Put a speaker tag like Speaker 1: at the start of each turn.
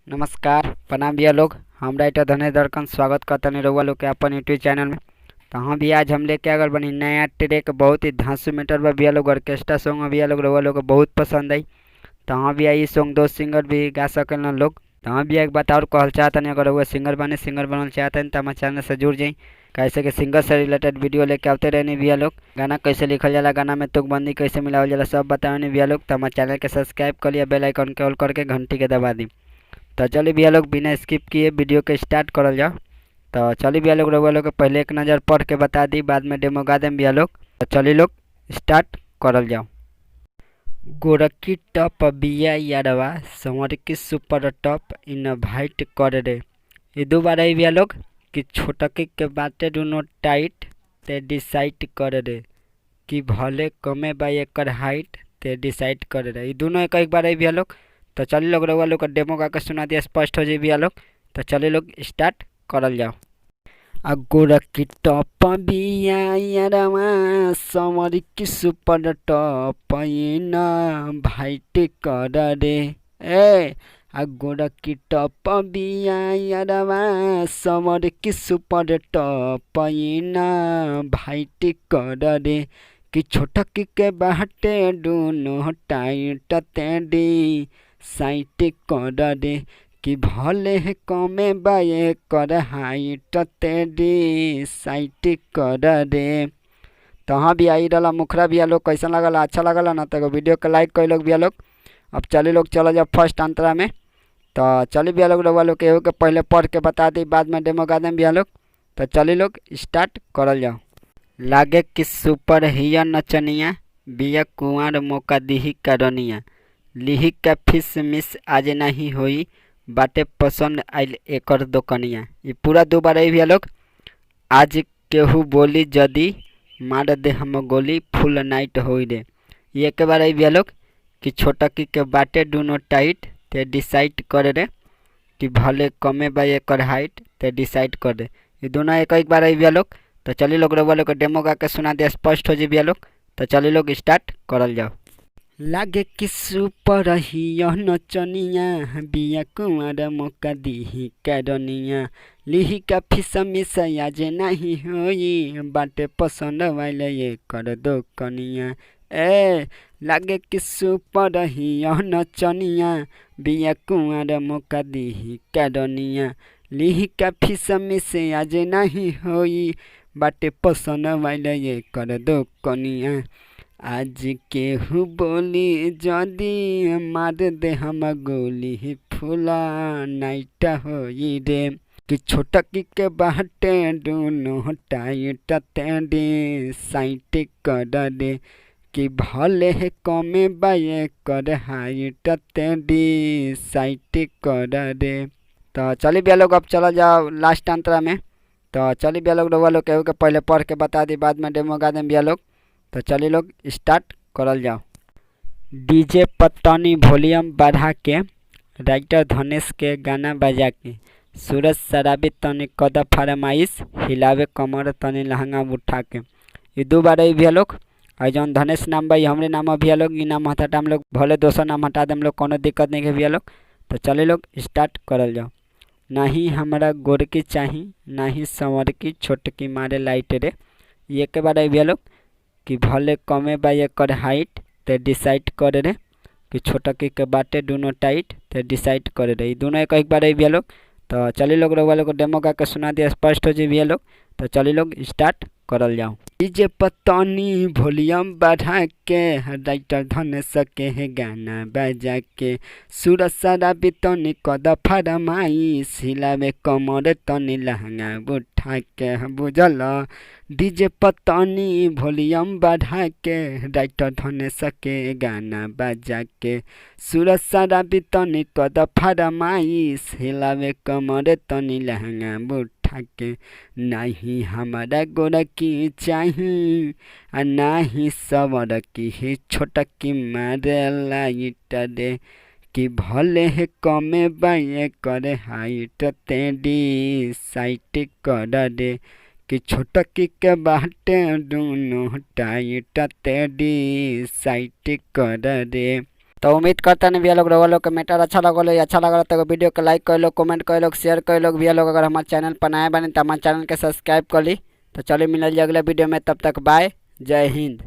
Speaker 1: नमस्कार प्रणाम भैया लोग। हम राइटर धनेश दर्कन स्वागत करते हैं रउआ लोग के अपन यूट्यूब चैनल में। तो हाँ भैया, आज हम लेके आगल बनी नया ट्रैक, बहुत ही धांसू मीटर बा भैया लोग। ऑर्केस्ट्रा सॉन्ग भैया लोग रउआ लोग को बहुत पसंद आई। तो हाँ भैया, ये सॉन्ग दो सिंगर भी गा सकल लोग। तो हाँ भैया, एक बात और कहल चाहते हैं, अगर वो सिंगर बनल चाहते हैं तो हमारे चैनल से जुड़ जाई। कैसे कि सिंगर से रिलेटेड वीडियो लेके आते रहने भैया लोग। गाना कैसे लिखल जाला, गाना में तुकबंदी कैसे मिलावल जाला, सब बतावे भैया लोग। तो हमारे चैनल के सब्सक्राइब कर लिया, बेल आइकन के ऑल करके घंटी के दबा दी। तो चलिए भैया लोग, बिना स्किप किए वीडियो के स्टार्ट करल जाओ। तो चलिए भैया लोग, रउआ लोग के पहले एक नज़र पढ़ के बता दी, बाद में डेमो गा देम भैया लोग। तो चलिए लोग, स्टार्ट करल जाओ। गोरखी टॉप बिया यारवा, संवर की सुपर टॉप इन भाइट कर रे। ये दोबारा ही भैया लोग कि छोटकी के बाटे दुनो टाइट ते डिसाइड कर रे, कि भले कमे बा एकर हाइट ते डिसाइड कर रे। ये दोनों एक बार ही भैया लोग। तो चलिए लोग, रउआ लोग का डेमो गा के सुना दिया, स्पष्ट हो जाए भैया लोग। तो चलिए लोग, स्टार्ट करल जाओ। गोरखी टॉप बिया यारवा, संवर की सुपर टॉप इन भाइट कर रे। ए गोरखी टॉप बिया यारवा, संवर की सुपर टॉप इन भाइट कर रे, कि छोटकी के बाटे दुनो टाइट तेडी साइट कर रे, कि भले कमे बाए कर हाइट तेडी साइट कर रे। तो हाँ भी आई रहा मुखरा भैया लोग, कैसा लगल, अच्छा लगल ना तो वीडियो के लाइक कर लोग भैया लोग। अब चले लोग, चलो जब फर्स्ट अंतरा में। तो चलिए भैया लोग, रउआ लोग के पहले पढ़ के बता दी, बाद में डेमो गा दें भैया लोग। तो चलिए लोग, स्टार्ट करल जाओ। लागे कि सुपर हिया नचनिया, बिया कुंवर मौका दिही करनिया, लिही का फिस मिस आज नहीं होई, बाटे पसंद आइल एकर दोकनिया। ये पूरा दोबारा ही भैया लोग। आज केहू बोली जदी, मार दे हम गोली, फुल नाइट होई रे। ये एक बार भैया लोग कि छोटकी के बाटे दुनो टाइट ते डिसाइड करे रे, कि भले कमे बा एकर हाइट ते डिसाइड कर दे। ये दोनों एक बार भैया लोग। तो चलिए लोग, रउआ लोग को डेमो गा के सुना दिया, स्पष्ट हो जाए भैया लोग। तो चलिए लोग, स्टार्ट करल जाओ। लागे कि सुपर हिया नचनिया, बिया कुंवर मौका दिही करनिया, लिही का फिस मिस आज नहीं होई, बाटे पसंद वाले ये कर दो कनिया। ए लागे कि सुपर हिया नचनिया, बिया कुंवर मौका दिही करनिया, लिही का फिस मिस आज नहीं होई, बाटे पसंद वाले ये कर दो कनिया। आज केहू बोली जदी, मार दे हम गोली, फुला नाइट होई रे, कि छोटकी के बाटे दुनो टाइट तेडी साइट कर रे, कि भले कमे बाए कर हाइट तेडी साइट कर रे। तो चलिए भैया लोग, अब चला जाओ लास्ट अंतरा में। तो चलिए भैया लोग, रउआ लोग के पहले पढ़ के बता दी, बाद में डेमो गा दें भैया लोग। तो चलिए लोग, स्टार्ट करल जाओ। डीजे पत्तनी वॉल्यूम बढ़ा के, राइटर धनेश के गाना बजा के, सूरज शराबी तनी कद फरमाइश, हिलावे कमर तनी लहंगा उठा के। ये दो बार ही भैया लोग। और जौन धनेश नाम बा, हमरे नाम है भैया लोग। ये नाम हटा हम लोग, भले दोसर नाम हटा दे हम लोग, कोनो दिक्कत नहीं है भैया लोग। तो चलिए लोग, स्टार्ट करल जाओ। नहीं हमरा गोरकी चाही, नहीं संवर की, छोटकी मारे लाइट रे। ये के बार भैया लोग कि भले कमे बा एकर हाइट ते डिसाइड करे रे, कि छोटकी के बाटे दुनो टाइट ते डिसाइड करे रे। ये दोनों एक बार भैया लोग। तो चलिए लोग, रउआ लोग को डेमो गा के सुना दिया, स्पष्ट हो जाए भैया लोग। तो चलिए लोग, स्टार्ट करल जाओ। डीजे पत्तनी वॉल्यूम बढ़ा के, राइटर धनेश के है गाना बजा के, सूरज शराबी तनी कद फरमाइश, हिलावे कमर तनी लहंगा उठा के। बुझल, डीजे पत्तनी वॉल्यूम बढ़ा के, राइटर धनेश के गाना बजा के, सूरज शराबी तनी कद फरमाइश, हिलावे कमर तनी लहंगा उठा के। नहीं हमारा गोरकी चाही, नाही सवर की, छोटकी मारे लाइट रे, कि भले कमे बाए कर हाइट तेडी साइट कर रे, कि छोटकी के बाटे दुनो टाइट तेडी साइट कर रे। तो उम्मीद करता नहीं भैया लोग रउआ लोग के मैटर अच्छा लगल है। अच्छा लगल तो वीडियो को लाइक कर लो, कमेंट कर लो, शेयर कर लो भैया लोग। अगर हमारे चैनल पर नए बने तो हमारे चैनल के सब्सक्राइब कर ली। तो चलिए मिल अगले वीडियो में, तब तक बाय, जय हिंद।